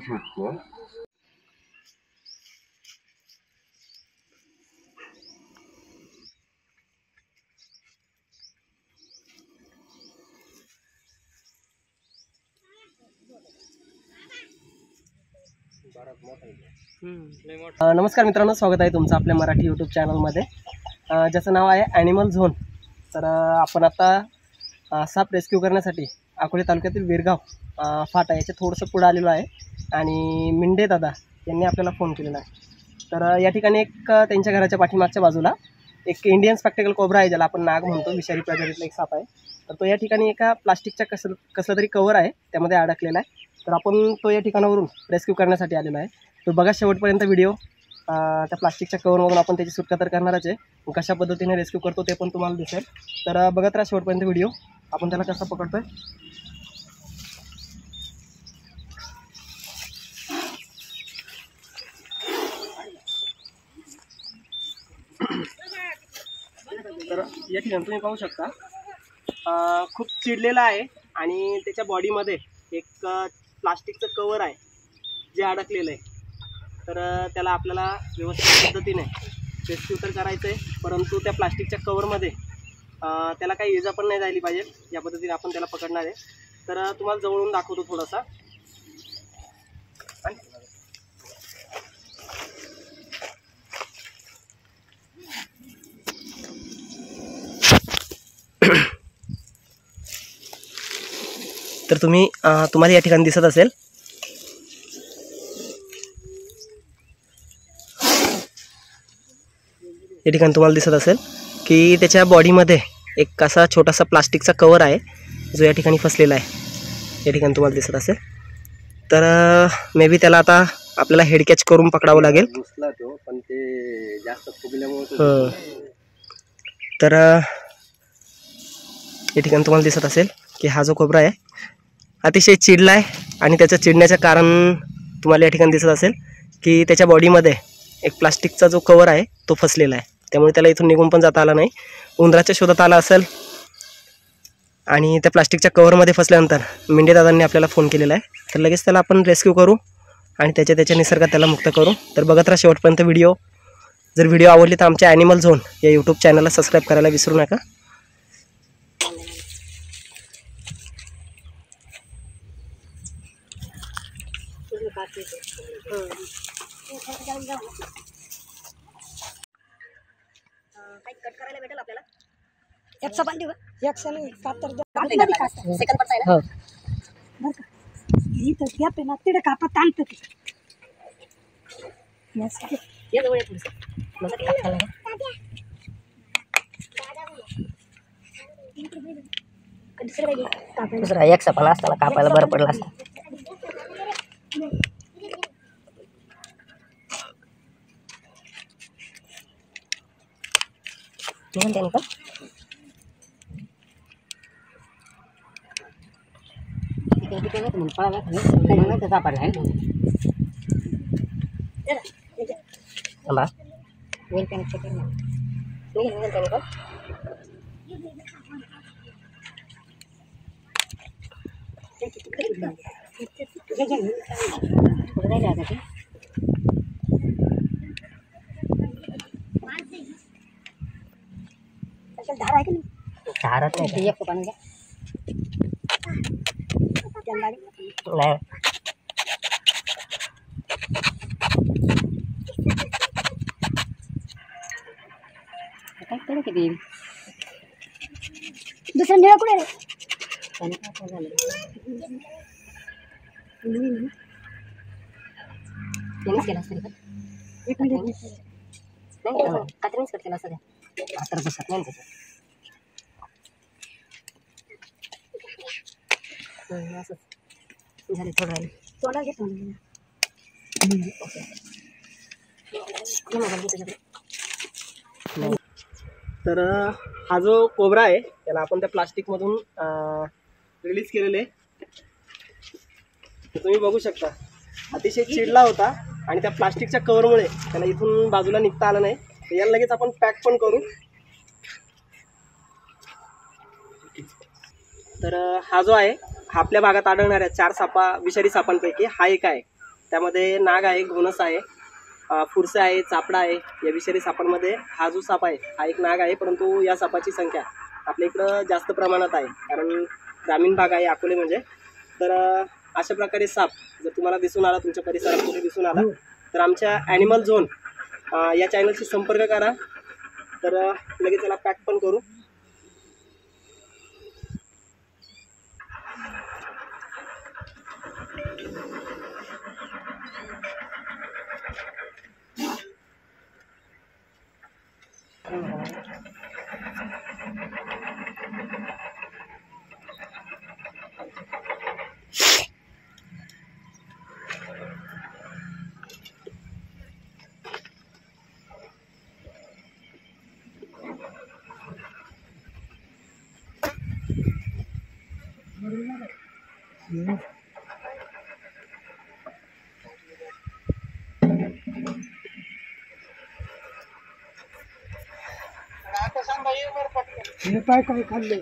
शकता. नमस्कार मित्रांनो, स्वागत आहे तुमचं आपल्या मराठी यूट्यूब चॅनलमध्ये, ज्याचं नाव आहे ॲनिमल झोन. तर आपण आता साप रेस्क्यू करण्यासाठी अकोले तालुक्यातील विरगाव फाटा याच्या थोडंसं पुढं आलेलो आहे आणि मिंडे दादा यांनी आपल्याला फोन केलेला आहे. तर या ठिकाणी एक त्यांच्या घराच्या पाठीमागच्या बाजूला एक इंडियन स्पेक्टेकल कोब्रा आहे, ज्याला आपण नाग म्हणतो, विषारी प्रजातीतला एक साप आहे. तर तो या ठिकाणी एका प्लास्टिकच्या कसलं तरी कवर आहे त्यामध्ये अडकलेला आहे. तर आपण तो या ठिकाणावरून रेस्क्यू करण्यासाठी आलेला आहे. तो बघा शेवटपर्यंत व्हिडिओ. त्या प्लास्टिकच्या कवरमधून आपण त्याची सुटका तर करणारच आहे, कशा पद्धतीने रेस्क्यू करतो ते पण तुम्हाला दिसेल. तर बघत राहा शेवटपर्यंत व्हिडिओ, आपण त्याला कसा पकडतोय. तर या ठिकाणी तुम्ही पाहू शकता खूप चिडलेला आहे आणि त्याच्या बॉडीमध्ये एक प्लास्टिकचं कवर आहे जे अडकलेलं आहे. तर त्याला आपल्याला व्यवस्थित पद्धतीने रेस्क्यू तर करायचं आहे, परंतु त्या प्लास्टिकच्या कवरमध्ये त्याला काही इजा पण नाही झाली पाहिजे, या पद्धतीने आपण त्याला पकडणार आहे. तर तुम्हाला जवळून दाखवतो थोडासा. तर तुम्हाला या ठिकाणी दिसत असेल की त्याच्या बॉडीमध्ये एक असा छोटासा प्लास्टिकचा कवर आहे जो या ठिकाणी फसलेला आहे. या ठिकाणी तुम्हाला दिसत असेल. तर मे बी त्याला आता आपल्याला हेड कॅच करून पकडावं लागेल. पण ते जास्त फुगल्यामुळे तर या ठिकाणी तुम्हाला दिसत असेल की हा जो कोब्रा आहे अतिशय चिडला आहे आणि त्याचं चिडण्याचं कारण तुम्हाला या ठिकाणी दिसत असेल की त्याच्या बॉडीमध्ये एक प्लास्टिकचा जो कवर आहे तो फसलेला आहे. त्यामुळे त्याला इथून निघून पण जाता आला नाही. उंदराच्या शोधात आला असेल आणि त्या प्लास्टिकच्या कवरमध्ये फसल्यानंतर मिंडे दादांनी आपल्याला फोन केलेला आहे. तर लगेच त्याला आपण रेस्क्यू करू आणि त्याच्या निसर्गात त्याला मुक्त करू. तर बघत राहा शेवटपर्यंत व्हिडिओ. जर व्हिडिओ आवडली तर आमच्या ॲनिमल झोन या यूट्यूब चॅनलला सबस्क्राईब करायला विसरू नका. कट करायला भेटेल आपल्याला. एकशे पण देऊ, एकशे नाही, कातर सेकंड पडताय ना. बरं का, इथं गॅप आहे ना, तिथे कापत आणतं ते. या जवळ या थोडंसं. दुसरा एक सपान असताना कापायला बरं पडलं असतं. म्हणते का धार आहे का नाही? धारत नाही एक पण घ्या. नाही. दुसरं निळं कुठे रे? केला असतं एक मिनिट. नाही कात्रीनेच कट केला असतं. आता बसत नाही त्याचं. असं झालं थोडं राहिलं. तोडा घेतो. तर हा जो कोब्रा आहे त्याला आपण त्या प्लास्टिकमधून रिलीज केलेले आहे. तुम्ही बघू शकता अतिशय चिडला होता आणि त्या प्लास्टिकच्या कवरमुळे त्याला इथून बाजूला निघता आलं नाही. तर याला लगेच आपण पॅक पण करू. तर हा जो आहे हा आपल्या भागात आढळणाऱ्या 4 विषारी सापांपैकी हा एक आहे. त्यामध्ये नाग आहे, घोणस आहे, फुरसे आहे, चापडा आहे. या विषारी सापांमध्ये हा जो साप आहे हा एक नाग आहे, परंतु या सापाची संख्या आपल्या इकडं जास्त प्रमाणात आहे, कारण ग्रामीण भाग आहे अकोले म्हणजे. तर अशा प्रकारे साप जर तुम्हाला दिसून आला, तुमच्या परिसरात कुठे दिसून आला, तर आमच्या ॲनिमल झोन या चॅनलशी संपर्क करा. तर लगेच त्याला पॅक पण करू. हे काय काय खाल्ले